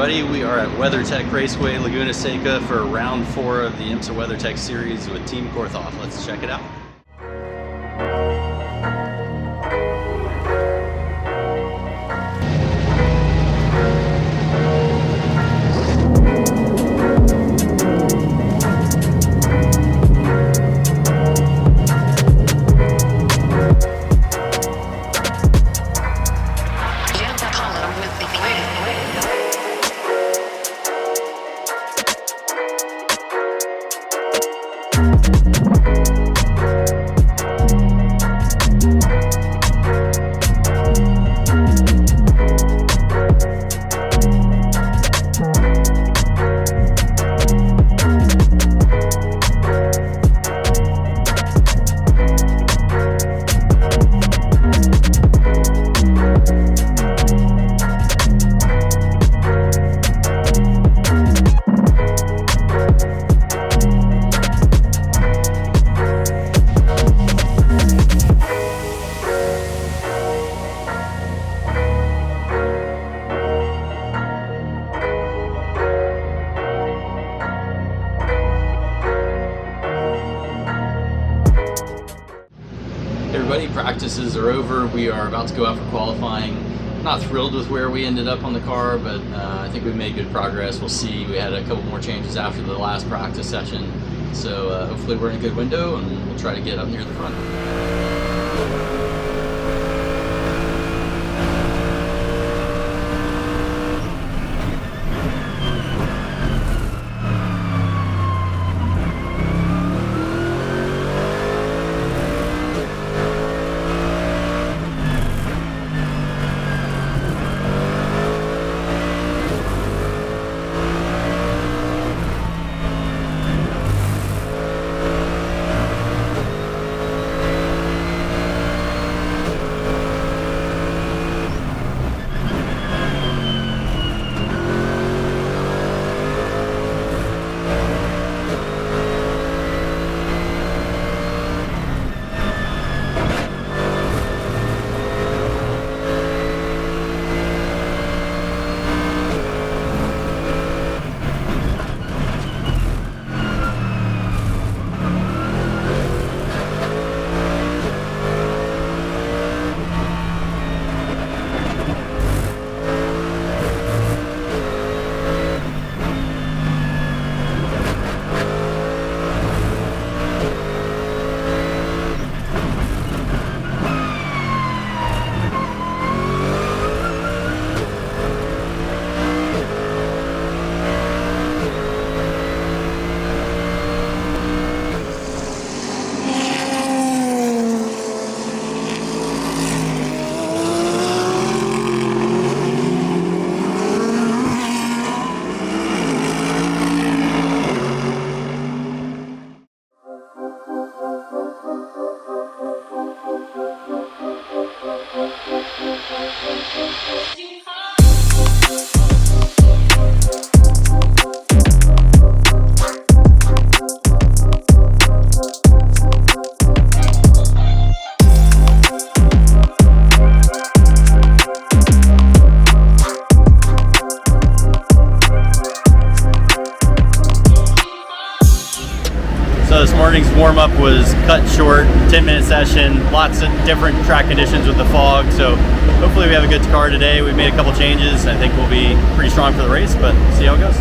everybody. We are at WeatherTech Raceway Laguna Seca for round 4 of the IMSA WeatherTech series with Team Korthoff. Let's check it out. Everybody, practices are over. We are about to go out for qualifying. Not thrilled with where we ended up on the car, but I think we've made good progress. We'll see. We had a couple more changes after the last practice session, so hopefully we're in a good window and we'll try to get up near the front. So this morning's warm-up was cut short, 10-minute session, lots of different track conditions with the fog, so hopefully we have a good car today. We've made a couple changes. I think we'll be pretty strong for the race, but see how it goes.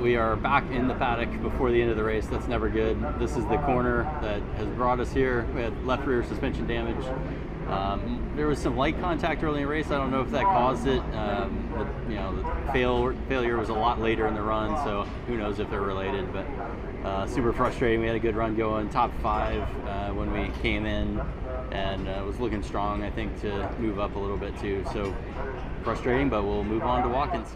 we are back in the paddock before the end of the race. That's never good. This is the corner that has brought us here. We had left rear suspension damage. There was some light contact early in the race. I don't know if that caused it. The failure was a lot later in the run, so who knows if they're related. But super frustrating. We had a good run going, top 5 when we came in, and was looking strong, I think, to move up a little bit too. So frustrating, but we'll move on to Watkins.